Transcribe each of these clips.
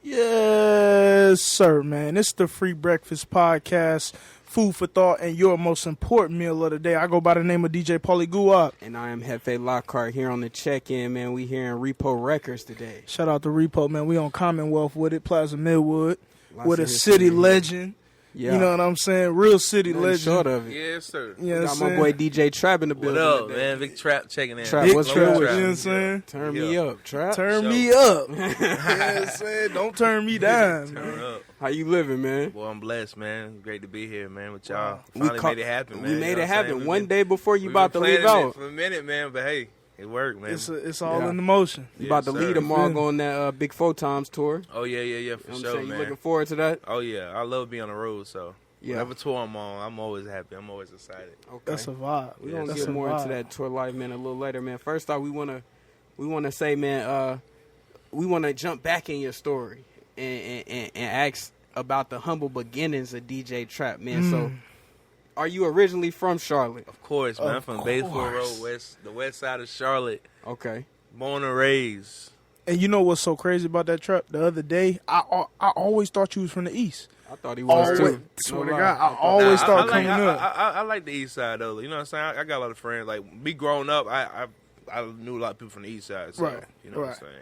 Yes, sir, man. It's the Free Breakfast Podcast, food for thought, and your most important meal of the day. I go by the name of DJ Paulie Guap. And I am Hefe Lockhart here on the check-in, man. We here in Repo Records today. Shout out to Repo, man. We on Commonwealth with it, Plaza Millwood, Lots with of a history city here. legend. Yeah. You know what I'm saying? Real city Nothing legend. short of it. Yes, sir. You know what Got I'm my boy saying? DJ Trap in the What building up, today. man? Big Trap checking in. Trap, Big what's Trap, good you with know what you? I'm saying? Turn me up, Trap. Turn Sure. me up. You know what I'm saying? Don't turn me down, Turn man. up. How you living, man? Boy, I'm blessed, man. Great to be here, man, with y'all. We Finally ca- made it happen, man. We made You know it what I'm saying? happen We've one been- day before you we've about to been leave planning it out. for a minute, man, but hey, it worked, man. It's all Yeah. in the motion. You about to Yes, lead sir. them all on that Big Four Times tour. Oh, yeah, for You know what I'm sure, saying? You man. looking forward to that? Oh, yeah. I love being on the road, so Yeah. whatever tour I'm on, I'm always happy. I'm always excited. Okay. That's a vibe. We're Yeah, gonna That's get a more vibe. into that tour life, man, a little later, man. First off, we wanna say, man, we wanna jump back in your story and ask about the humble beginnings of DJ Trap, man. So, are you originally from Charlotte? Of course, man. I'm Of from Bayford course. Road, the west side of Charlotte. Okay. Born and raised. And you know what's so crazy about that Trap? The other day, I always thought you was from the East. I thought he was Always, too. swear No to lie. God, I always I thought like, coming up. I like the east side, though. You know what I'm saying? I got a lot of friends. Like, me growing up, I knew a lot of people from the east side. So, Right, you know what I'm right. saying?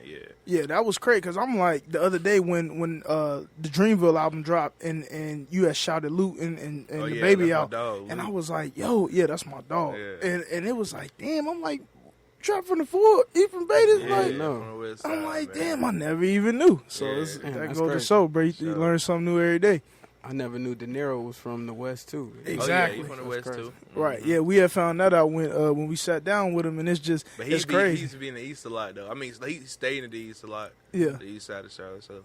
Yeah. Yeah, that was crazy because I'm like the other day when the Dreamville album dropped and you had shouted Luke and Oh, the yeah, baby that's my out, dog, and I Luke. was like, yo, yeah, that's my dog, Yeah. and it was like, damn, I'm like Trap from the Ford, he from Beta, Yeah, like. no. from the west I'm side, like, man. damn, I never even knew. So Yeah. it's, Damn, that that's goes to crazy. show, bro. You Sure. learn something new every day. I never knew Deniro was from the West too. Exactly. Oh, yeah, he from the That's west, crazy. too. Right. Mhm. Yeah, we had found that out when we sat down with him, and it's just But it's he crazy. used to be in the east a lot, though. I mean, he stayed in the east a lot. Yeah. The east side of Charlotte, so.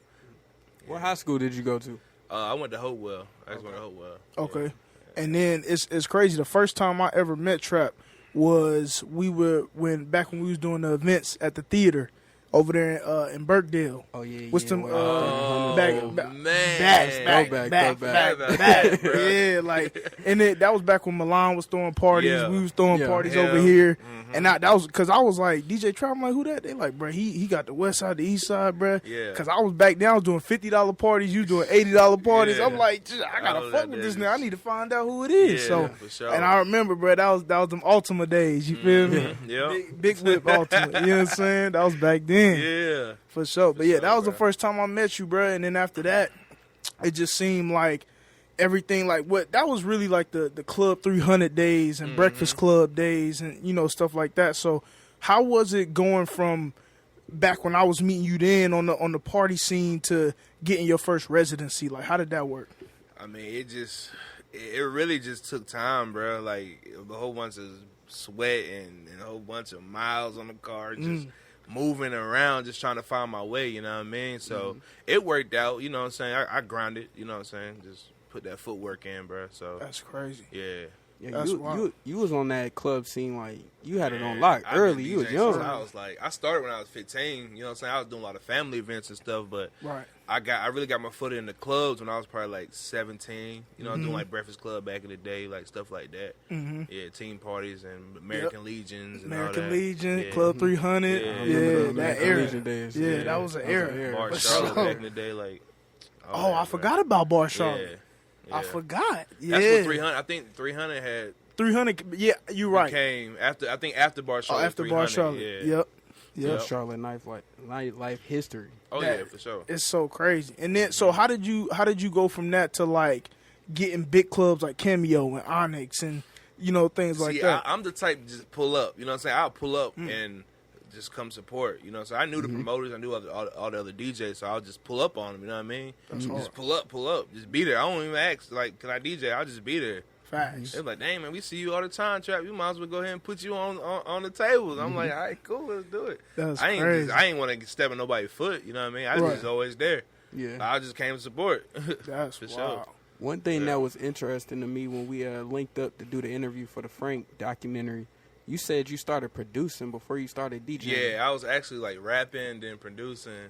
What high school did you go to? I went to Hopewell. I just went to Hopewell. Okay. And then it's crazy. The first time I ever met Trap was back when we was doing the events at the theater over there in Birkdale. Oh yeah, What's yeah. them Oh, back man. back. bro. Yeah, like and that was back when Milan was throwing parties. Yeah. We was throwing Yeah. parties Yeah. over here, Mhm. and that was because I was like DJ Trap. I'm like, who that? They like, bro, he got the west side, the east side, bro. Yeah. Because I was back then, I was doing $50 parties. You doing $80 parties. Yeah. I'm like, I gotta Oh, fuck that with this is- now. I need to find out who it is. Yeah, so, for sure. and I remember, bro, that was them Ultima days. You feel me? Yep. Big whip Ultima. You know what I'm saying? That was back then. Yeah. For sure. But yeah, sure, that was the bro. first time I met you, bro. And then after that, it just seemed like everything, like that was really like the Club 300 days and Breakfast Club days and, you know, stuff like that. So how was it going from back when I was meeting you then on the party scene to getting your first residency? Like, how did that work? I mean, it really just took time, bro. Like, a whole bunch of sweat and a whole bunch of miles on the car, just moving around, just trying to find my way, you know what I mean? So it worked out, you know what I'm saying? I grinded, you know what I'm saying? Just put that footwork in, bro. So, That's crazy. yeah. Yeah, That's you wild. was on that club scene like you had it on Man, lock I've been early. You was DJing young. since I was like, I started when I was 15. You know what I'm saying? I was doing a lot of family events and stuff, but Right. I really got my foot in the clubs when I was probably like 17. You know, doing like Breakfast Club back in the day, like stuff like that. Mm-hmm. Yeah, team parties and American Legions and American all that. Legion, Yeah. Club 300. Yeah. Yeah, I remember those that American era. Legion days. Yeah, Yeah. that was an That was era. an era. Bar For Charlotte sure. back in the day, like. all Oh, that, I bro. forgot about Bar Yeah. Charlotte. I yeah. forgot. Yeah. That's what 300. I think 300 had 300. Yeah, you're right. came after. I think after Bar Oh, Charlotte. after Bar 300, Charlotte. Yeah. Yep. Yeah, Yep. Charlotte nightlife history. Oh That- yeah, for sure. It's so crazy. And then, so how did you go from that to like getting big clubs like Cameo and Onyx and things like See, that? I'm the type to just pull up. You know what I'm saying? I'll pull up and just come support. You know, so I knew the promoters, I knew all the other DJs, so I'll just pull up on them. You know what I mean? hard. Just pull up, just be there. I don't even ask like, can I DJ? I'll just be there. Facts. They're like, dang man, we see you all the time, Trap. You might as well go ahead and put you on the tables. I'm like, all right, cool, let's do it. That's I crazy. ain't want to step in nobody's foot. You know what I mean? I Right. just always there. Yeah. I just came to support. That's for wild. sure. One thing Yeah. that was interesting to me when we linked up to do the interview for the Frank documentary, you said you started producing before you started DJing. Yeah, I was actually like rapping, then producing.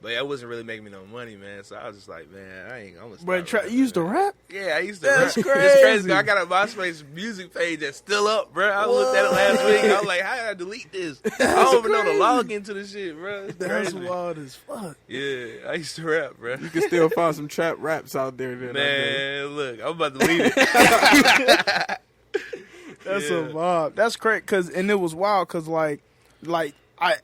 But that wasn't really making me no money, man. So I was just like, man, I'm gonna stop. But you used to rap? Yeah, I used to That's rap. crazy. It's crazy. I got a MySpace music page that's still up, bro. I looked at it last week. I was like, how did I delete this? I don't even know the login to the shit, bro. It's That's crazy. wild as fuck. Yeah, I used to rap, bro. You can still find some trap raps out there. Then, Man, look, I'm about to delete it. That's a vibe. That's great, and it was wild, cause like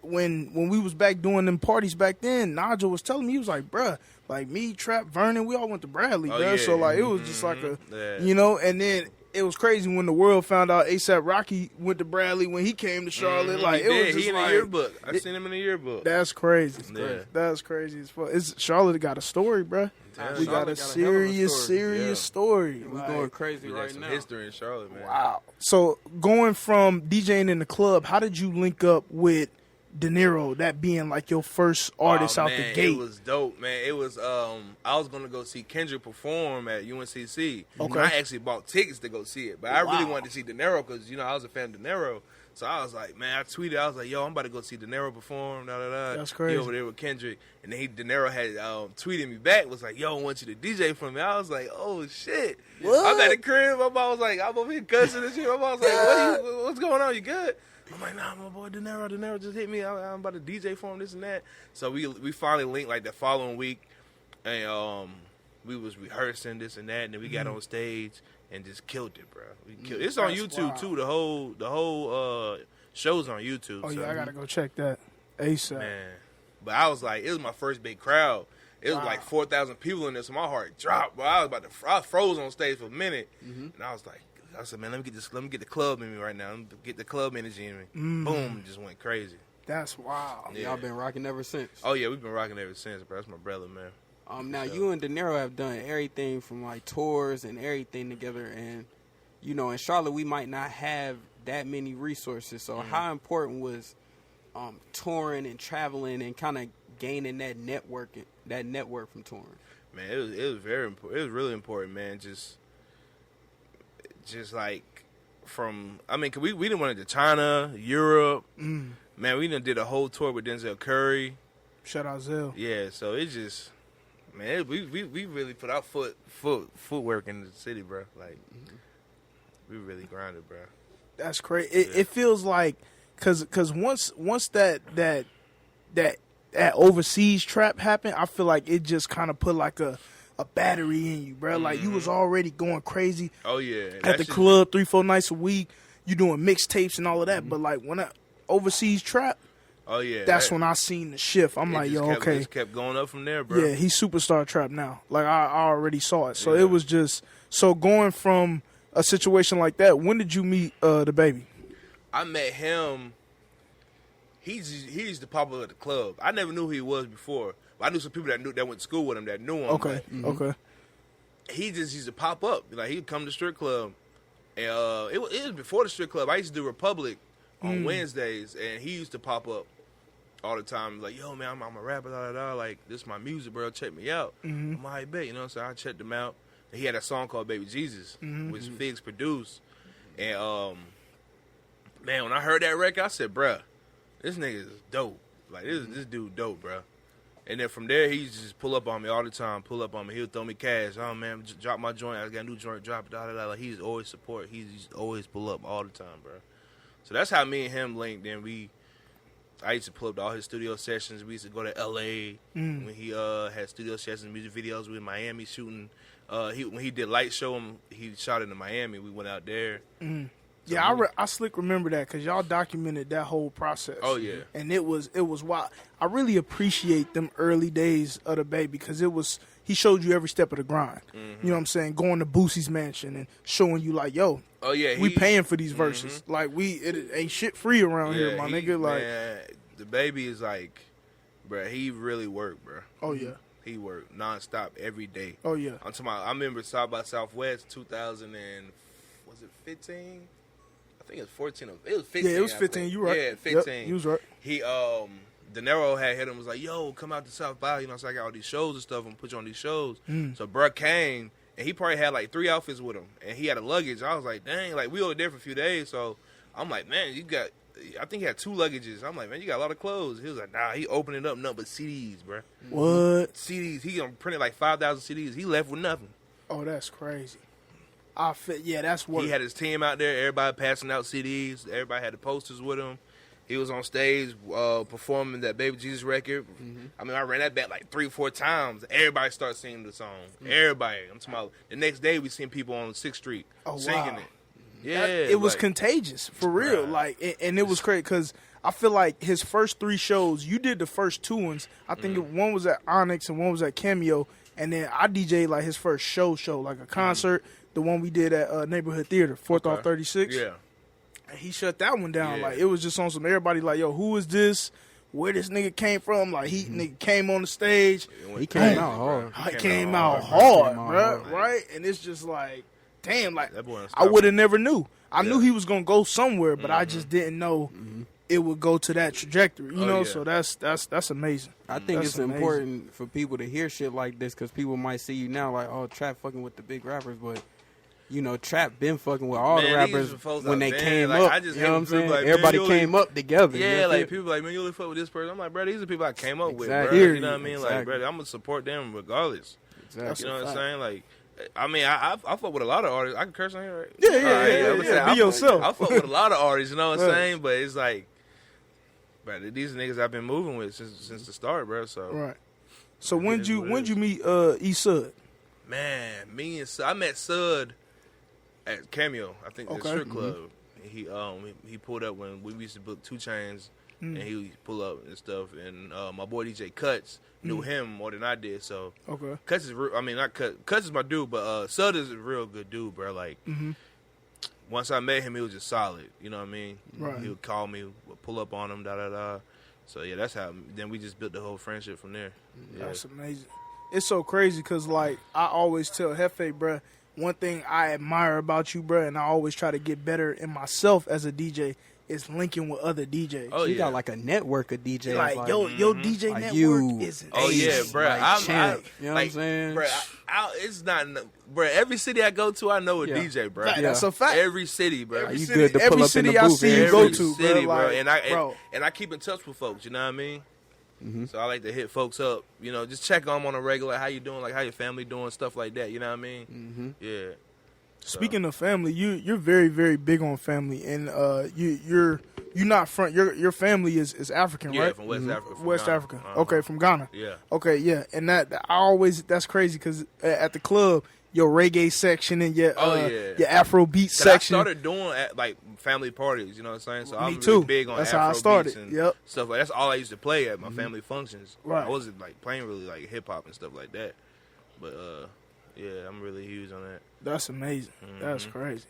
when we was back doing them parties back then, Nigel was telling me, he was like, bruh, like me, Trap, Vernon, we all went to Bradley, bruh. Yeah. So like it was just like you know, and then it was crazy when the world found out ASAP Rocky went to Bradley when he came to Charlotte. Like it was just he in like the yearbook. I seen him in the yearbook. That's crazy. Yeah. That's crazy as fuck. Charlotte got a story, bruh. Yeah, We got a serious story. We're Like, going crazy We got right some now. history in Charlotte, man. wow. So going from DJing in the club, how did you link up with Deniro, that being like your first artist out the gate? It was dope, man. It was I was gonna go see Kendrick perform at UNCC. Okay. I actually bought tickets to go see it, but I really wanted to see Deniro because I was a fan of Deniro. So I was like, man, I tweeted, I was like, yo, I'm about to go see Deniro perform. Da, da, da. That's crazy. He over there with Kendrick, and then Deniro had tweeted me back, was like, yo, I want you to DJ for me. I was like, oh shit. What? I'm at the crib. My mom was like, I'm over here cussing and shit. My mom was like, what's going on? You good? I'm like, nah, my boy Deniro just hit me. I'm about to DJ for him, this and that. So we finally linked like the following week, and we was rehearsing this and that, and then we got on stage and just killed it, bro. We killed it. It's on That's YouTube wild. too. The whole show's on YouTube. Oh so, yeah, I gotta go check that ASAP. man. But I was like, it was my first big crowd. It was Wow. like 4,000 people in there, so my heart dropped. Bro, I froze on stage for a minute, and I was like, I said, man, let me get the club in me right now. Let me get the club energy in me. Boom, just went crazy. That's wild. Yeah. Y'all been rocking ever since. Oh yeah, we've been rocking ever since, bro. That's my brother, man. Now sure. you and Deniro have done everything from like tours and everything together, and in Charlotte we might not have that many resources. So how important was touring and traveling and kind of gaining that network from touring? Man, it was very important. It was really important, man. Just like from, I mean, 'cause we didn't went to China, Europe. Man, we done did a whole tour with Denzel Curry. Shout out Zell. Yeah, so it just, man, we really put our footwork in the city, bro. Like, we really grinded, bro. That's crazy. It feels like cause once that overseas trap happened, I feel like it just kind of put like a battery in you, bro. Like you was already going crazy Oh yeah, at the club 3-4 nights a week. You doing mixtapes and all of that, but like when overseas trap, Oh yeah, that's when I seen the shift. I'm like, yo, okay, it just kept going up from there, bro. yeah, he's superstar trap now. Like I already saw it, so it was just going from a situation like that. When did you meet the baby? I met him. He used to pop up at the club. I never knew who he was before. But I knew some people that went to school with him that knew him. Okay, okay. He just used to pop up. Like he'd come to the strip club, and it was before the strip club. I used to do Republic on Wednesdays, and he used to pop up all the time. Like, yo, man, I'm a rapper, da da da. Like, this is my music, bro. Check me out. I'm like, bet, you know. So I checked him out. And he had a song called Baby Jesus, which Figs produced. And man, when I heard that record, I said, bruh, this nigga is dope. Like, this dude dope, bruh. And then from there, he used to just pull up on me all the time. Pull up on me. He'll throw me cash. Oh, man, drop my joint. I got a new joint. Drop it. Da, da, da. Like, he's always support. He's always pull up all the time, bro. So that's how me and him linked. Then I used to pull up to all his studio sessions. We used to go to L.A. When he had studio sessions, music videos. We were in Miami shooting. When he did Light Show, he shot in Miami. We went out there. Yeah, I slick remember that because y'all documented that whole process. Oh yeah, and it was wild. I really appreciate them early days of the baby because he showed you every step of the grind. You know what I'm saying? Going to Boosie's mansion and showing you like, yo, oh yeah, we paying for these verses. Like it ain't shit free around here, my nigga. Like, man, the baby is like, bro, he really worked, bro. oh yeah, He worked nonstop every day. oh yeah. I'm talking about, I remember South by Southwest 2015? I think it was 14. It was 15. Yeah, it was 15. You right? Yeah, 15. Yep, you was right. He Deniro had hit him, was like, yo, come out to South by, you know, so I got all these shows and stuff and put you on these shows. So bruh came and he probably had like 3 outfits with him and he had a luggage. I was like, dang, like we were there for a few days, so I'm like, man, I think he had 2 luggages. I'm like, man, you got a lot of clothes. He was like, nah, he opened it up, nothing but CDs, bro. What? CDs. He printed like 5,000 CDs. He left with nothing. Oh, that's crazy. That's what He had his team out there. Everybody passing out CDs. Everybody had the posters with him. He was on stage performing that Baby Jesus record. Mm-hmm. I mean, I ran that back like 3 or 4 times. Everybody started singing the song. Mm-hmm. Everybody. I'm talking about the next day we seen people on 6th Street singing it. Yeah, it was contagious for real. Like, and it was crazy because I feel like his first 3 shows, you did the first 2 ones. I think one was at Onyx and one was at Cameo, and then I DJ'd like his first show, like a concert. The one we did at Neighborhood Theater, 4th off 36. Yeah. And he shut that one down. Yeah. Like, it was just on some everybody like, yo, who is this? Where this nigga came from? Like, nigga came on the stage. He came out hard. He came out hard, bro. Right? And it's just like, damn, like, I would have never knew. I knew he was going to go somewhere, but I just didn't know it would go to that trajectory, you know? So that's amazing. I think it's important for people to hear shit like this because people might see you now like, oh, Trap fucking with the big rappers, but you know, Trap been fucking with all the rappers when they came up. You know what I'm saying? Like, everybody came up together. Yeah, like people like, man, you only fuck with this person. I'm like, bro, these are people I came up with, bro. You know what I mean? Like, bro, I'm gonna support them regardless. Exactly. You know what I'm saying? Like, I mean, I fuck with a lot of artists. I can curse on here, right? Yeah. Be yourself. I fuck with a lot of artists. You know what I'm saying? But it's like, bro, these niggas I've been moving with since the start, bro. So right. So when'd you meet E Sud? Man, me and Sud, I met Sud at Cameo, I think the strip club. He pulled up when we used to book 2 Chainz, and he pull up and stuff. And my boy DJ Cuts knew him more than I did. So Cuts is real. I mean, not Cuts. Cuts is my dude, but Sud is a real good dude, bro. Like once I met him, he was just solid. You know what I mean? Right. He would call me, pull up on him, da da da. So yeah, that's how. Then we just built the whole friendship from there. Yeah. That's amazing. It's so crazy because like I always tell Hefe, bro. One thing I admire about you, bro, and I always try to get better in myself as a DJ, is linking with other DJs. Oh, you got like a network of DJs. Like your DJ like network is Oh yeah, bro. Like you know what I'm saying? Bro, it's not, bro. Every city I go to, I know a DJ, bro. That's a fact. Every city, bro. You good to pull every up city in the I booth, see you go to, city, bro. Like, and I keep in touch with folks. You know what I mean? So I like to hit folks up. You know, just check on them on a regular. How you doing? Like how your family doing? Stuff like that. You know what I mean? Yeah. Speaking of family, you're very, very big on family, and you're not front. Your family is African, right? Yeah, from West Africa. From West Ghana. Africa. Okay, from Ghana. Yeah. Okay, yeah, and that's crazy because at the club, your reggae section and your Afrobeat section. I started doing like family parties. You know what I'm saying? So I'm too. really big on That's Afro how I started. and stuff like. That's all I used to play at my family functions. Right. I wasn't like playing really like hip hop and stuff like that, but yeah, I'm really huge on that. That's amazing. That's crazy.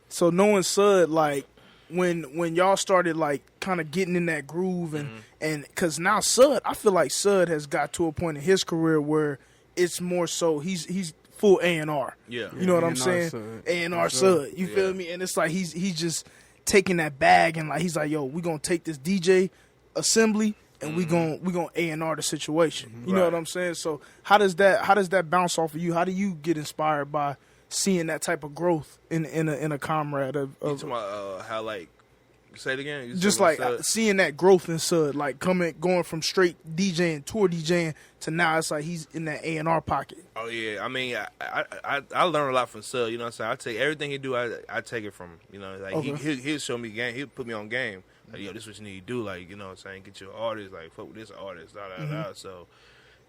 So knowing Sud, like when y'all started like kind of getting in that groove and because now Sud, I feel like Sud has got to a point in his career where it's more so he's full A&R. Yeah. You know what I'm saying? A&R Sud. You feel me? And it's like he's just taking that bag and like he's like, yo, we gonna take this DJ assembly and we gonna A&R the situation. You know what I'm saying? So how does that bounce off of you? How do you get inspired by seeing that type of growth in a comrade of You talking about how like say it again? You just like seeing that growth in Sud, like going from straight DJing, tour DJing to now it's like he's in that A&R pocket. Oh yeah, I mean I learned a lot from Sud. You know what I'm saying? I take everything he do. I take it from him. You know, like he'll show me game. He'll put me on game. Like, yo, this is what you need to do. Like, you know what I'm saying? Get your artist. Like, fuck with this artist. Da da da. So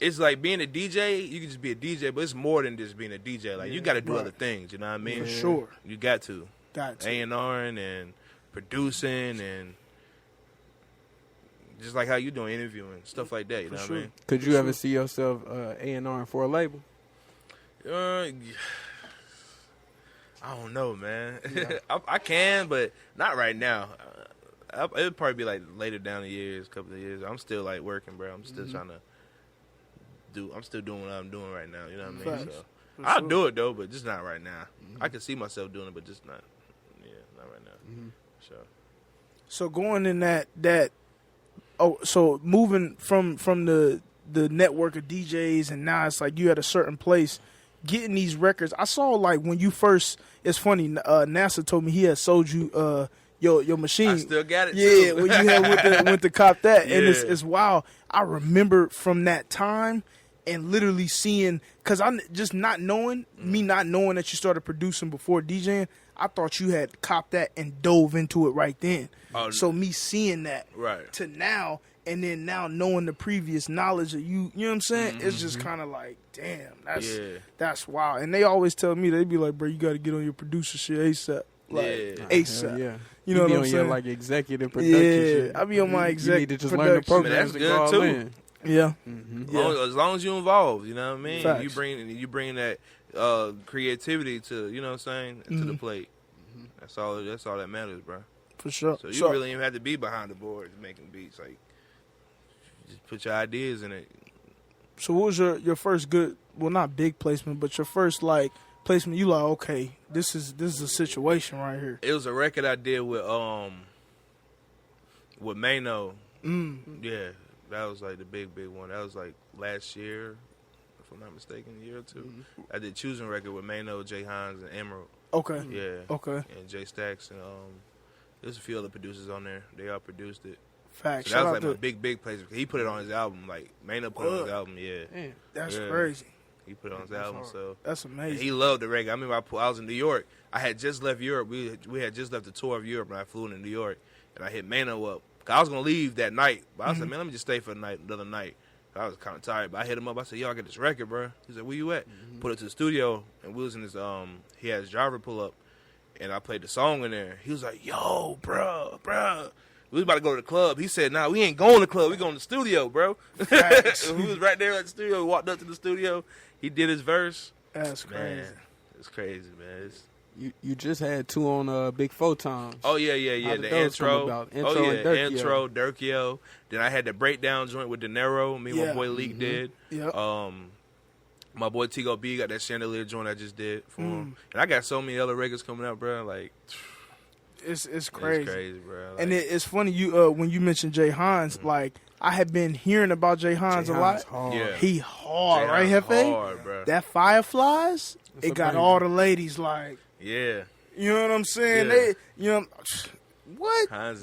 it's like being a DJ. You can just be a DJ, but it's more than just being a DJ. Like you got to do other things. You know what I mean? For sure. You got to. A&Ring and producing and just like how you doing interviewing stuff like that. You know what I mean? Could you ever see yourself A&R for a label? I don't know, man. I can, but not right now. It'll probably be like later down the years, couple of years. I'm still like working, bro. I'm still trying to do. I'm still doing what I'm doing right now. You know what I mean? So I'll do it though, but just not right now. I can see myself doing it, but just not. Yeah, not right now. Sure. So going in that. So moving from the network of DJs and now it's like you at a certain place getting these records. I saw like when you first. It's funny. NASA told me he had sold you your machine. I still got it. Yeah, too. when you had went to cop that, and Yeah. it's wild. I remember from that time and literally seeing, cause I'm just not knowing me not knowing that you started producing before DJing. I thought you had copped that and dove into it right then. Oh, So me seeing that Right. to now, and then now knowing the previous knowledge of you know what I'm saying? It's just kind of like, damn, that's wild. And they always tell me, they be like, bro, you got to get on your producer shit ASAP. Like, Yeah. ASAP. Yeah. You know what be I'm on saying? your, like, executive production Yeah, shit. I be on my You exec need to just learn the production. programs That's to good, call too. in. Yeah. As long as you involved, you know what I mean? Facts. You bring that creativity to, you know what I'm saying, to the plate. That's all that matters, bro. For sure. So you really even have to be behind the boards making beats. Like, just put your ideas in it. So what was your first good, well, not big placement, but your first like placement? You like, okay, this is a situation right here. It was a record I did with Mano. Yeah, that was like the big one. That was like last year, if I'm not mistaken, a year or two. I did Choosing record with Mano, Jay Hines, and Emerald. Okay. Yeah. Okay. And Jay Stacks and there's a few other producers on there. They all produced it. Facts. So that Shout was out like to, my big place. He put it on his album. Like Mano put it on his album. Yeah. Damn. that's Yeah. crazy. He put it on his album. hard. So That's and amazing. he loved the reggae. I remember I was in New York. I had just left Europe. We had just left the tour of Europe, and I flew into New York, and I hit Mano up. 'Cause I was gonna leave that night, but I said, man, let me just stay for the night, another night. I was kind of tired, but I hit him up. I said, yo, I got this record, bro. He said, where you at? Put it to the studio, and we was in his he had his driver pull up, and I played the song in there. He was like, yo, bro. We was about to go to the club. He said, nah, we ain't going to the club. We going to the studio, bro. We was right there at the studio. We walked up to the studio. He did his verse. That's crazy. Man, it's crazy, man. You just had 2 on Big 4 times. Oh, yeah. How did The those come intro. about? Oh, Intro yeah. and Durkio. Intro, Durkio. Then I had the breakdown joint with Deniro. Me and my boy Leak did. Yep. My boy Tigo B got that chandelier joint I just did for him. And I got so many other records coming out, bro. Like, It's crazy. it's crazy, bro. Like, And it's funny you when you mentioned Jay Hines, like I had been hearing about Jay Hines a lot. Hard. Yeah. He hard, right, Jay Hefe? hard, bro. That Fireflies, That's it got amazing. all the ladies like, Yeah. you know what I'm saying? Yeah. They, you know, what? Hines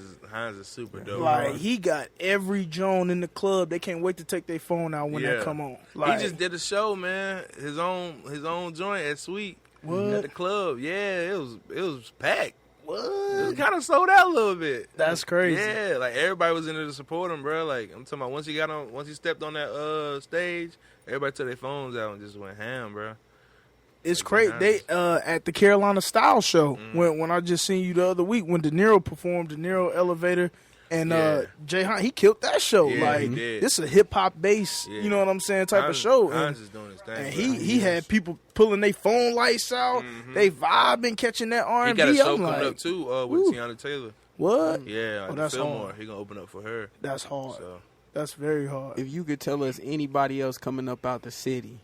is super dope. Like bro. he got every Joan in the club. They can't wait to take their phone out when Yeah. they come on. Like, He just did a show, man. His own joint at Sweet. What? At the club. Yeah, it was packed. It what? kind of sold out a little bit. That's crazy. Yeah, like everybody was in there to support him, bro. Like I'm talking about once he stepped on that stage, everybody took their phones out and just went ham, bro. It's Like crazy. Jay They at the Carolina Style Show when I just seen you the other week when Deniro performed, Deniro Elevator, and Yeah. Jay Hines, he killed that show. Yeah, like he did. this is a hip hop bass, Yeah. you know what I'm saying, type of show. Hines is doing his thing. And bro. he had people pulling their phone lights out, they vibing, catching that R&B. He got a show I'm coming like, up too with Ooh. Tiana Taylor. what? Yeah, Oh, the that's Fillmore. hard. He gonna open up for her. That's hard. So That's very hard. If you could tell us anybody else coming up out the city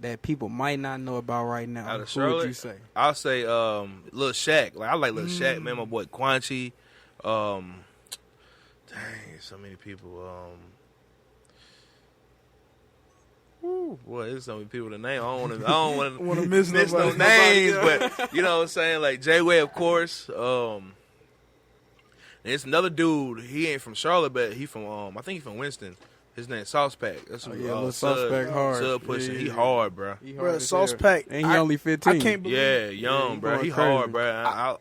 that people might not know about right now, Out of who would Charlotte? you say? I'll say Lil Shaq. Like I like Lil Shaq, man. My boy Quanchi. Dang, so many people. Boy, there's so many people to name. I don't want to Wanna miss no nobody. names, but you know what I'm saying. Like Jay Way, of course. There's another dude. He ain't from Charlotte, but he from I think he from Winston. His name Sauce Pack. That's Lil Sauce Pack hard. Sub pushing. Yeah, He yeah. hard, bro. He Bro, hard as Sauce hell. Pack. And he only 15. I can't believe. Yeah, young, he bro. going He crazy. hard, bro. I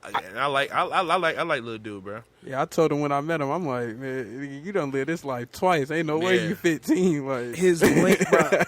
like little dude, bro. Yeah, I told him when I met him, I'm like, man, you done lived this life twice. Ain't no way Yeah. you 15. Like, His bro,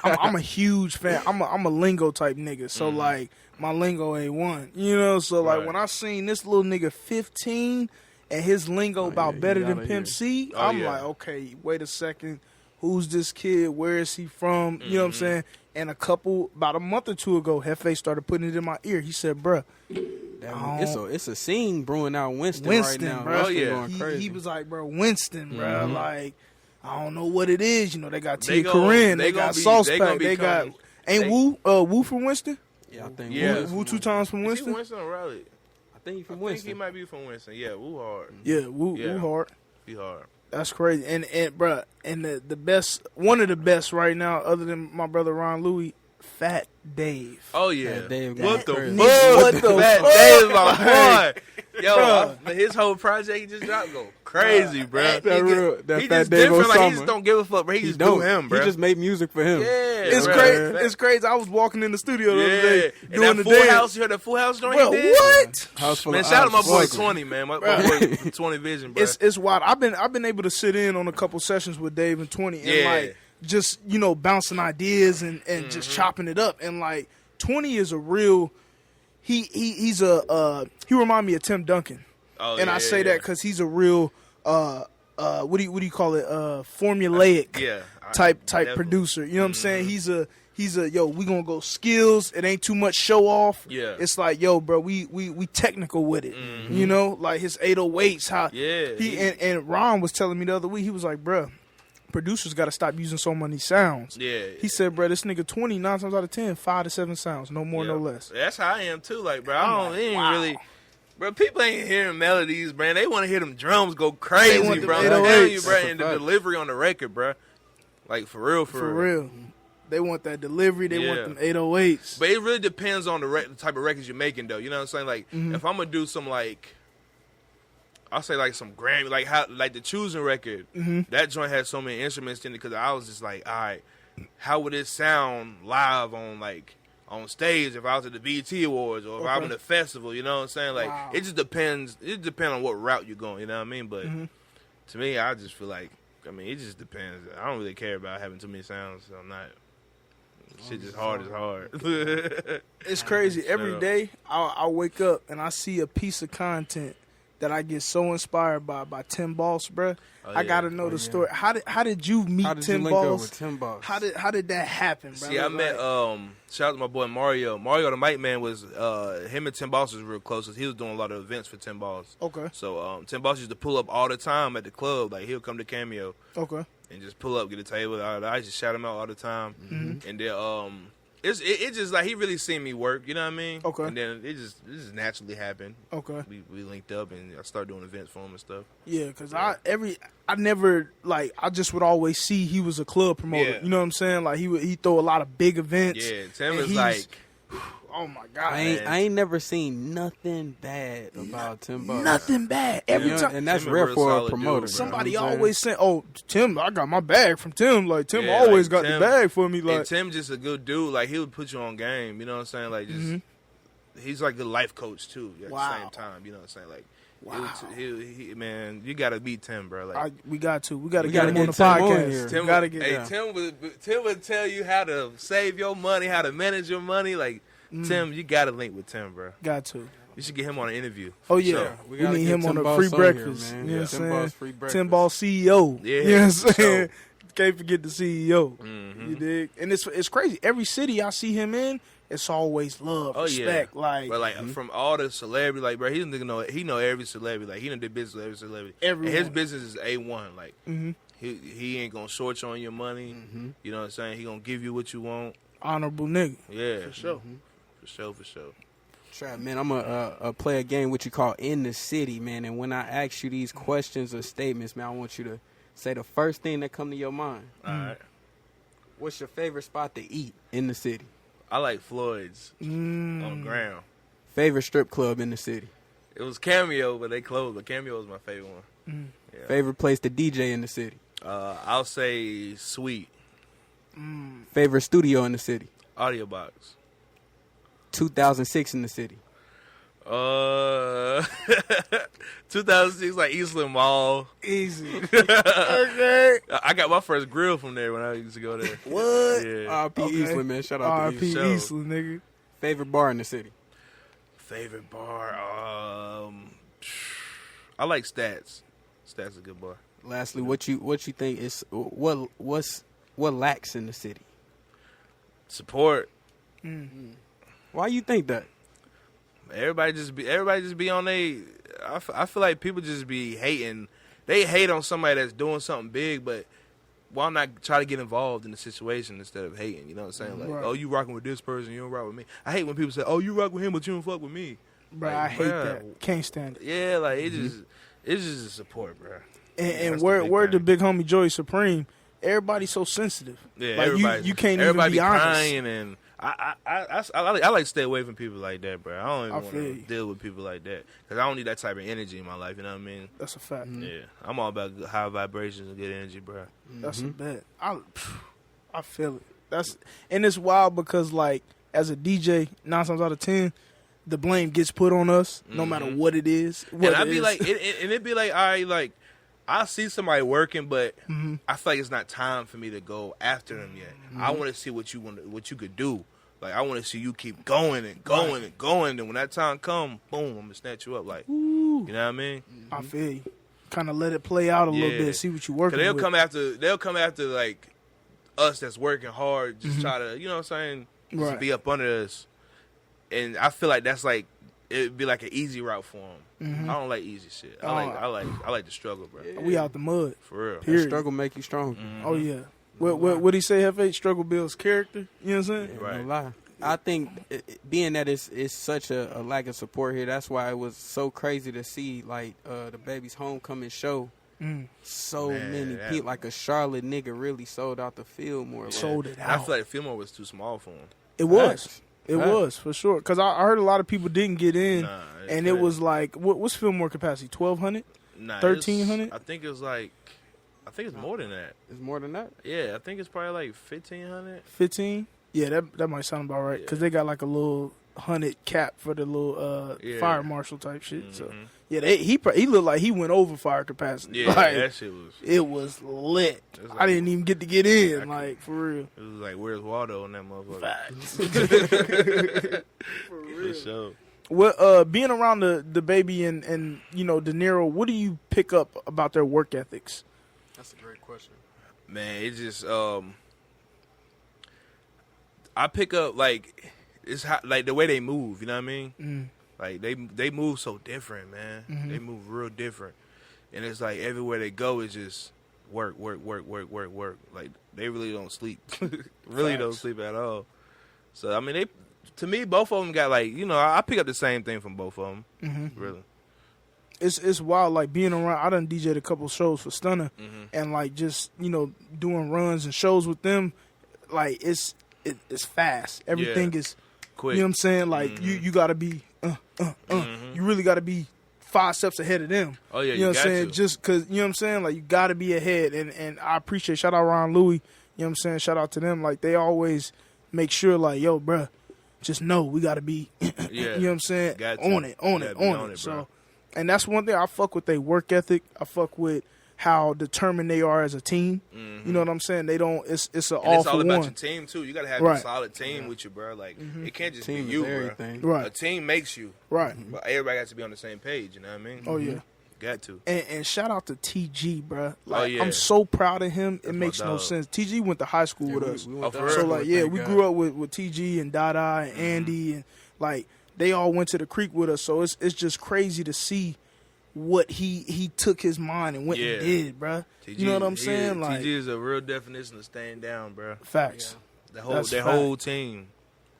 I'm a huge fan. I'm a lingo type nigga. So like my lingo ain't one. You know, so like Right. when I seen this little nigga 15 and his lingo about yeah, better he than outta Pimp here. C, Oh, I'm yeah. like, okay, wait a second. Who's this kid? Where is he from? You know what I'm saying? And about a month or two ago, Hefe started putting it in my ear. He said, bruh, it's a scene brewing out in Winston, Winston, right now. bro. Oh, Winston yeah. going crazy. He was like, bro, Winston, bro. Like, I don't know what it is. You know, they got They Tia gon- Corinne, they they gonna got be- Sauce they gonna Pack, be they got coming. Woo from Winston. yeah, I think. Yeah. Woo 2 times from Is he Winston. Winston or Raleigh? I think he from I think Winston. he might be from Winston. Yeah, Woo hard. Yeah, Woo Yeah. hard. He hard. That's crazy. And bruh, and the best, one of the best right now, other than my brother Ron Louis, Fat Dave. Oh yeah. Dave What the crazy. fuck? What the Fat fuck? Dave, my boy. Yo, his whole project he just dropped go crazy, bro. That He Fat just Dave different. Like, he Osama. just don't give a fuck, bro. He just do him, bro. He just made music for him. Yeah, It's bro. crazy. It's crazy. I was walking in the studio the other day And doing that the Full dance. House, you heard that Full House joint Bro, he did? what? House full Man, of shout out to my eyes. boy Fuck him. 20, man. My boy 20 Vision, bro. It's wild. I've been able to sit in on a couple sessions with Dave and 20 and Yeah. like just bouncing ideas and just chopping it up, and like 20 is a real he remind me of Tim Duncan. Oh, And yeah, I say yeah, that because he's a real what do you call it, formulaic type definitely. producer. You know what I'm saying? He's a yo, we gonna go skills. It ain't too much show off. Yeah. It's like, yo, bro, we technical with it. You know, like his 808s. How and Ron was telling me the other week, he was like, bro, producers got to stop using so many sounds. Yeah. He said, bro, this nigga 29 times out of 10, 5 to 7 sounds, no more, no less. That's how I am too. Like, bro, really. Bro, people ain't hearing melodies, man. They want to hear them drums go crazy, want them bro. I'm 808s. telling you, bro, That's a and the fact. delivery on the record, bro. Like, for real. For real. They want that delivery. They want them 808s. But it really depends on the type of records you're making, though. You know what I'm saying? Like, if I'm gonna do some like, I'll say like some Grammy, like the Choosing record. That joint had so many instruments in it because I was just like, all right, how would it sound live on stage if I was at the BET Awards or if I was in a festival? You know what I'm saying? Like, it just depends. It depends on what route you're going. You know what I mean? But to me, I just feel like, I mean, it just depends. I don't really care about having too many sounds. So I'm not. Shit just hard as hard. It's crazy. Every up. day I wake up and I see a piece of content that I get so inspired by Tim Boss, bro. I gotta know the story. How did you meet How did Tim you link up Boss? with Tim Boss? How did that happen, bro? See, I met shout out to my boy Mario. Mario the Mic Man was him and Tim Boss was real close. He was doing a lot of events for Tim Boss. Okay. So Tim Boss used to pull up all the time at the club. Like, he'll come to Cameo Okay. and just pull up, get a table. I just shout him out all the time. And then it just like he really seen me work. You know what I mean? Okay. And then it just naturally happened. Okay. We linked up and I started doing events for him and stuff. Yeah, because I never, like, I just would always see he was a club promoter. Yeah. You know what I'm saying? Like, he throw a lot of big events. Yeah, Tim and is he's- like. Oh my God. I ain't never seen nothing bad about Tim Boss. Nothing bad. Every You know, time. and that's Tim a rare real for a solid promoter. dude, bro. Somebody You know what I'm always saying, "Oh, Tim, I got my bag from Tim." Like Tim Yeah, always like, got Tim- the bag for me. Like And Tim just a good dude. Like, he would put you on game. You know what I'm saying? Like, just he's like a life coach too at the same time. You know what I'm saying? Like, he man, you gotta beat Tim, bro. Like, we got to get gotta him on get the Tim on podcast. here. Tim, Gotta get hey, Tim would tell you how to save your money, how to manage your money. Like, Tim, you gotta link with Tim, bro. Got to. You should get him on an interview. Oh for yeah, sure. we gotta need get him Tim on a Boss free on breakfast. here, man. You know what Tim I'm Boss saying? free breakfast. Tim Boss CEO. Yeah, You know what I'm for saying? sure. Can't forget the CEO. You dig? And it's crazy. Every city I see him in, it's always love, respect. Yeah. Like, but like from all the celebrity, like, bro, he know every celebrity. Like, he done did business with every celebrity. Everyone. And his business is A1. Like, he ain't gonna short you on your money. You know what I'm saying? He gonna give you what you want. honorable nigga. Yeah, For sure. for sure. Trap, man, I'm gonna play a game what you call In the City, man. And when I ask you these questions or statements, man, I want you to say the first thing that come to your mind. All right. What's your favorite spot to eat in the city? I like Floyd's on Ground. Favorite strip club in the city? It was Cameo, but they closed. But Cameo was my favorite one. Yeah. Favorite place to DJ in the city? I'll say Sweet. Favorite studio in the city? Audio Box. 2006 in the city? 2006, like Eastland Mall. Easy. Okay. I got my first grill from there when I used to go there. What? Yeah. R.I.P. Okay. Eastland, man. Shout out to R.I.P. Eastland. Show. Eastland, nigga. Favorite bar in the city? Favorite bar? I like Stats. Stats is a good bar. Lastly, what you think is what lacks in the city? Support. Why you think that? Everybody just be on they. I feel like people just be hating. They hate on somebody that's doing something big, but why not try to get involved in the situation instead of hating? You know what I'm saying? Like, Right. oh, you rocking with this person, you don't rock with me. I hate when people say, oh, you rock with him, but you don't fuck with me. Bro, Like, I hate bruh. that. Can't stand it. Yeah, like it's just a support, bro. And That's the where big the thing. big homie Joey Supreme, everybody's so sensitive. Yeah, like everybody. you can't even everybody be honest. crying, and I like to stay away from people like that, bro. I don't even I want feel to you. deal with people like that because I don't need that type of energy in my life. You know what I mean? That's a fact. Yeah, I'm all about high vibrations and good energy, bro. That's a bet. I feel it. And it's wild because like as a DJ, 9 times out of 10, the blame gets put on us no matter what it is. And I'd be like, it'd be like, all right, like I see somebody working, but I feel like it's not time for me to go after them yet. I want to see what you could do. Like I want to see you keep going and going and going, and when that time come, boom, I'm gonna snatch you up. Like, you know what I mean? I feel you. Kind of let it play out a little bit, see what you're working with. They'll come after like us that's working hard, just try to, you know what I'm saying, just be up under us. And I feel like that's like it'd be like an easy route for them. I don't like easy shit. I like the struggle, bro. Yeah. We out the mud for real. Period. Struggle make you strong. Oh yeah. What he say? F8 struggle builds character. You know what I'm saying? Right. No lie. I think being that it's such a lack of support here, that's why it was so crazy to see like the baby's homecoming show. So many people, like a Charlotte nigga, really sold out the Fillmore. Sold it out. I feel like the Fillmore was too small for him. It was. It was for sure. Because I heard a lot of people didn't get in, and it was like, what's Fillmore capacity? 1,200? 1,300? I think it was like, I think it's more than that. It's more than that. Yeah, I think it's probably like 1,500. 15? Yeah, that might sound about right. Because they got like a little 100 cap for the little fire marshal type shit. So yeah, he looked like he went over fire capacity. Yeah, like, that shit was. It was lit. Like, I didn't even get to get in, like for real. It was like, where's Waldo on that motherfucker? For real. For sure. Well, being around the baby and you know Deniro, what do you pick up about their work ethics? That's a great question. Man, it just I pick up like it's how, like the way they move. You know what I mean? Like they move so different, man. They move real different, and it's like everywhere they go is just work. Like they really don't sleep. Don't sleep at all. So I mean, to me, both of them got like, you know, I pick up the same thing from both of them. Really. It's wild, like being around. I done DJ'd a couple shows for Stunner, and like just, you know, doing runs and shows with them. Like it's fast. Everything is quick. You know what I'm saying? Like you gotta be you really gotta be 5 steps ahead of them. Oh yeah, you know what I'm saying? Just cause, you know what I'm saying? Like you gotta be ahead, and I appreciate. Shout out Ron Louie. You know what I'm saying? Shout out to them. Like they always make sure, like, yo, bruh, just know we gotta be. You know what I'm saying? On it. So. And that's one thing I fuck with. They work ethic. I fuck with how determined they are as a team. You know what I'm saying? They don't. It's an all it's all for about one. your team too. You gotta have a solid team with you, bro. Like it can't just Team be you, is bro. Right. A team makes you. Right. But everybody has to be on the same page. You know what I mean? Oh yeah. Got to. And shout out to TG, bro. Like yeah. I'm so proud of him. That's it makes my no dog. sense. TG went to high school with us. So like, yeah, we grew up with TG and Dada and Andy, and like they all went to the creek with us. So it's just crazy to see what he took his mind and went and did, bro. You know what I'm saying? Like TG is a real definition of staying down, bro. Facts. The whole team.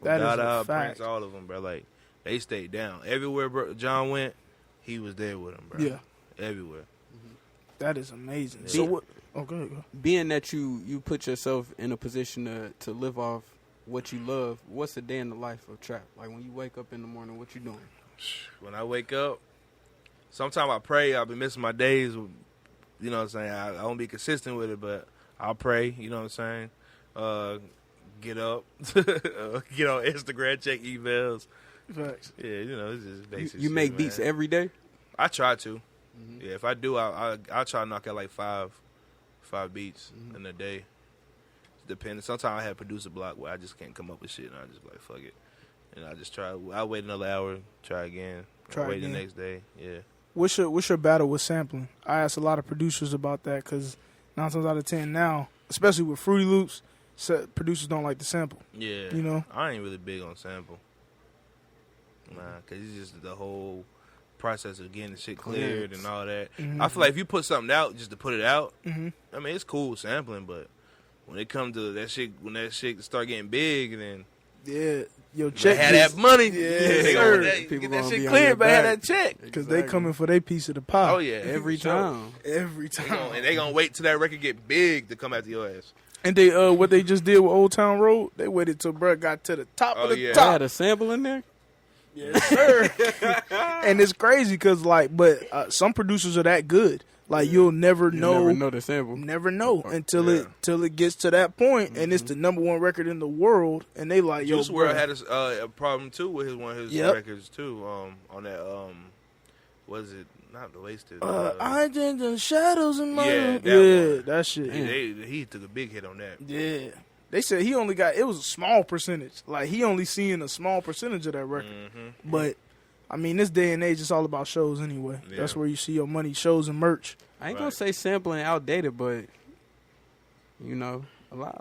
That is Dada, a fact. Prince, all of them, bro. Like they stayed down everywhere. Bro, John went, he was there with him, bro. Yeah. Everywhere. That is amazing. Yeah. So what? Oh, go ahead. Being that you put yourself in a position to live off what you love, what's a day in the life of trap? Like when you wake up in the morning, what you doing? When I wake up, sometimes I pray. I've been missing my days. You know what I'm saying? I don't be consistent with it, but I'll pray. You know what I'm saying? Get up, get on Instagram, check emails. Facts. Yeah, you know, it's just basic. You make beats every day? I try to. Yeah, if I do, I'll try to knock out like five beats in a day. Depending. Sometimes I have producer block where I just can't come up with shit, and I just be like, fuck it. And I just try. I wait another hour, try again. Wait the next day. Yeah. What's your battle with sampling? I asked a lot of producers about that because 9 times out of 10 now, especially with Fruity Loops, producers don't like to sample. Yeah. You know? I ain't really big on sample. Nah, because it's just the whole process of getting the shit cleared and all that. I feel like if you put something out just to put it out, I mean, it's cool sampling, but when it comes to that shit, when that shit start getting big, then your check had that money. They gonna get that shit cleared, but had that check. Because they coming for their piece of the pie. Oh, yeah. Every time. Every time. And they gonna wait till that record get big to come after your ass. And they what they just did with Old Town Road, they waited till bruh got to the top of the They top. had a sample in there. Yes, sir. And it's crazy because some producers are that good. Like you'll never know the sample. Never know until it gets to that point, and it's the #1 record in the world, and they like, yo, Juice WRLD had a problem too with one of his records too. On that what is it? Not the Wasted. I did the shadows in my room. That shit. He took a big hit on that. Yeah. They said he only got, it was a small percentage. Like, he only seeing a small percentage of that record. Mm-hmm. But, I mean, this day and age, it's all about shows anyway. Yeah. That's where you see your money, shows and merch. I ain't gonna say sampling outdated, but, you know, a lot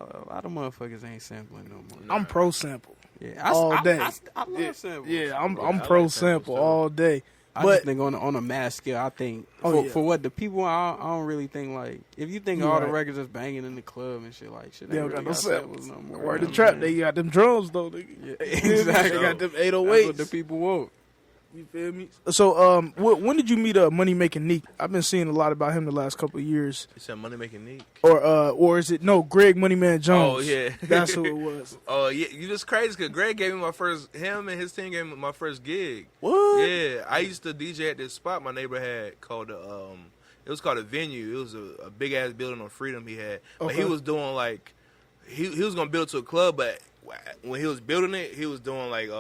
of motherfuckers ain't sampling no more. I'm pro sample. Yeah, all day. I love samples. Yeah, I'm pro sample all day. I just think on a mass scale, I think for what the people, I don't really think like, if you think all the records that's banging in the club and shit, like shit, they don't got no samples no more. Or the trap, they got them drums though. Yeah, exactly. They got them 808s. That's what the people want. You feel me? So, when did you meet Money Making Neek? I've been seeing a lot about him the last couple of years. You said Money Making Neek? Or is it Greg Moneyman Jones? Oh yeah, that's who it was. Oh yeah, you just crazy because Greg gave me him and his team gave me my first gig. What? Yeah, I used to DJ at this spot my neighbor had called it was called a Venue. It was a big ass building on Freedom he had. But he was doing like he was gonna build to a club, but when he was building it, he was doing like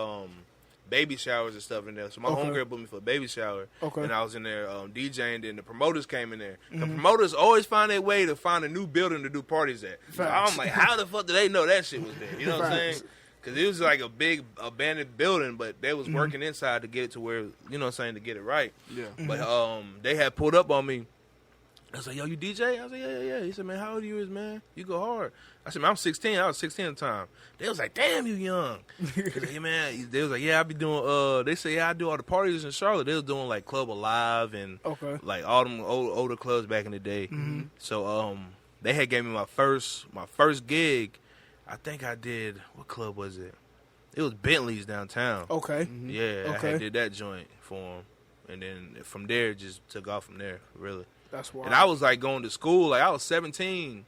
baby showers and stuff in there. So my homegirl booked me for a baby shower. Okay. And I was in there DJing, and the promoters came in there. Mm-hmm. The promoters always find their way to find a new building to do parties at. So I'm like, how the fuck did they know that shit was there? You know what I'm saying? Because it was like a big abandoned building, but they was working inside to get it to where, you know what I'm saying, to get it right. Yeah. But they had pulled up on me. I was like, yo, you DJ? I was like, yeah. He said, man, how old are you, man? You go hard. I said, man, I'm 16. I was 16 at the time. They was like, damn, you young. Hey, man. They was like, yeah, I be doing, they say, yeah, I do all the parties in Charlotte. They was doing, like, Club Alive and, like, all them older clubs back in the day. Mm-hmm. So, they had gave me my first gig. I think I did, what club was it? It was Bentley's downtown. Okay. Mm-hmm. Yeah, I did that joint for them. And then from there, it just took off from there, really. That's wild. And I was like going to school. Like I was 17.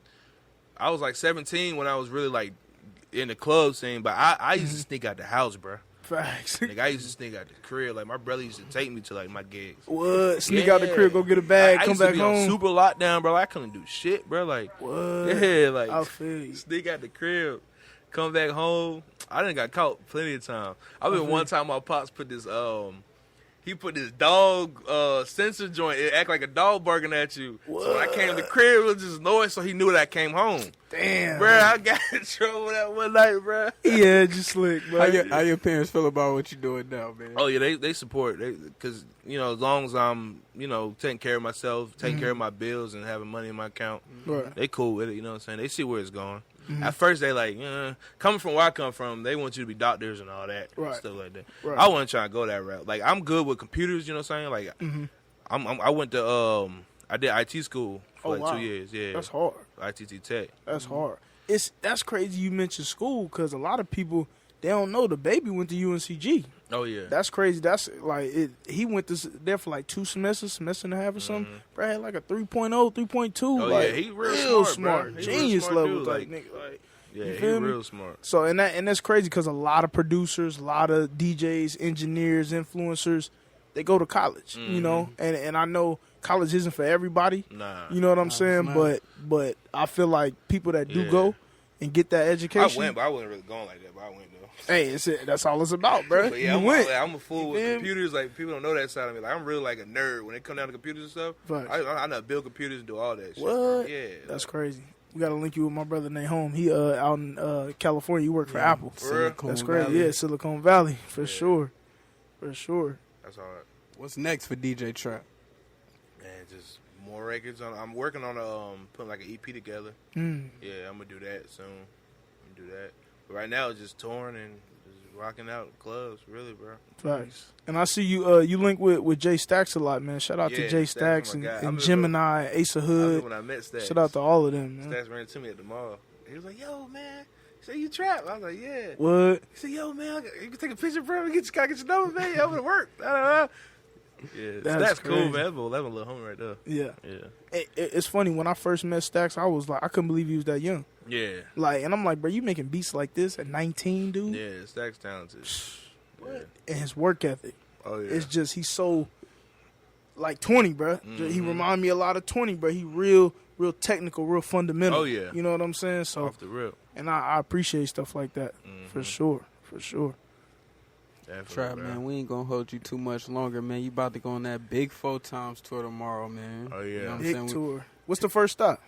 I was like 17 when I was really like in the club scene. But I used to sneak out the house, bro. Facts. Like I used to sneak out the crib. Like my brother used to take me to like my gigs. What? Sneak out the crib, go get a bag, come back home. On super lockdown, bro. I couldn't do shit, bro. Like what? Yeah, like I feel you. Sneak out the crib, come back home. I done got caught plenty of time. I remember one time my pops put this he put this dog sensor joint. It act like a dog barking at you. What? So when I came to the crib, it was just noise, so he knew that I came home. Damn. Bro, I got in trouble that one night, bro. Yeah, just slick, bro. How your parents feel about what you doing now, man? Oh, yeah, they support. Because, you know, as long as I'm, you know, taking care of myself, taking care of my bills, and having money in my account, they cool with it, you know what I'm saying? They see where it's going. Mm-hmm. At first, they like, coming from where I come from, they want you to be doctors and all that, stuff like that. Right. I wasn't trying to go that route. Like, I'm good with computers, you know what I'm saying? Like, I went to, I did IT school for 2 years. Yeah, that's hard. ITT Tech. That's hard. That's crazy. You mentioned school because a lot of people they don't know the baby went to UNCG. Oh yeah, that's crazy. That's like he went there for like 2 semesters, semester and a half or something. Bro had like a 3.0, 3.2. Oh like, yeah, he real smart, genius level like nigga. Like, yeah, he real smart. So and that's crazy because a lot of producers, a lot of DJs, engineers, influencers, they go to college. You know, and I know college isn't for everybody. Nah, you know what I'm saying? But I feel like people that do go and get that education. I went, but I wasn't really going like that. But I went though. Hey, that's all it's about, bro. But yeah, I'm a fool with computers. Like people don't know that side of me. Like I'm really like a nerd when it come down to computers and stuff. I know build computers and do all that shit. What? Yeah, that's crazy. We gotta link you with my brother named Home. He out in California. He worked for Apple. That's crazy. Valley. Yeah, Silicon Valley for sure. For sure. That's all right. What's next for DJ Trap? Man, just more records. I'm working on putting like an EP together. Yeah, I'm gonna do that soon. But right now it's just touring and just rocking out clubs, really, bro. Facts. And I see you you link with Jay Stacks a lot, man. Shout out to Jay Stacks and Gemini, Ace of Hood. When I met Stacks. Shout out to all of them, man. Stacks ran into me at the mall. He was like, yo, man. He said, you trap? I was like, yeah. What? He said, yo, man, you can take a picture, bro. Gotta get your number, man. I'm gonna work. That's cool, crazy. man. That's a little homie right there. Yeah. Yeah. It's funny, when I first met Stacks, I was like, I couldn't believe he was that young. Yeah. Like, and I'm like, bro, you making beats like this at 19, dude? Yeah, Stack's talented. Yeah. And his work ethic. Oh, yeah. It's just, he's so, like 20, bro. He remind me a lot of 20, bro. He real technical, real fundamental. Oh, yeah. You know what I'm saying? So, Off the rip. and I appreciate stuff like that. For sure. Definitely, Trap, bro. man, we ain't gonna hold you too much longer, man. You about to go on that big 4 times tour tomorrow, man. Oh, yeah. You know what I'm Big saying? tour. What's the first stop?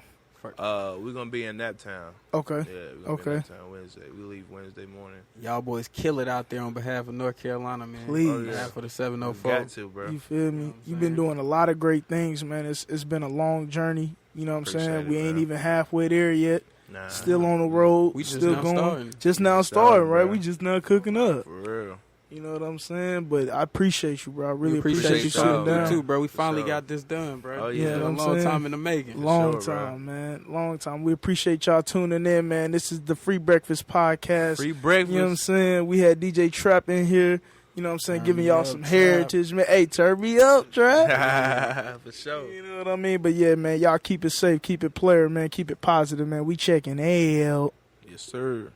We're gonna be in Naptown. Okay. Yeah, we're gonna be in Naptown Wednesday. We leave Wednesday morning. Y'all boys kill it out there on behalf of North Carolina, man. Please. On behalf of the 704. Got to, bro. You feel me? know what I'm You've been saying? doing a lot of great things, man. It's been a long journey. You know what I'm Appreciate saying? it, We ain't man. even halfway there yet. Nah. Still on the road. We just still now going. starting. Just now Just starting, starting, right? bro. We just now cooking up. For real. You know what I'm saying? But I appreciate you, bro. I really We appreciate you y'all, sitting man. down. too, bro. We For finally sure. got this done, bro. Oh, It's yeah. been a I'm long saying? time in the making. Long sure, bro. time, man. Long time. We appreciate y'all tuning in, man. This is the Free Breakfast Podcast. Free breakfast. You know what I'm saying? We had DJ Trap in here. You know what I'm saying? Turn Giving me y'all up, some Trap. heritage, man. Hey, turn me up, Trap. For sure. You know what I mean? But yeah, man, y'all keep it safe, keep it player, man, keep it positive, man. We checking out. Yes, sir.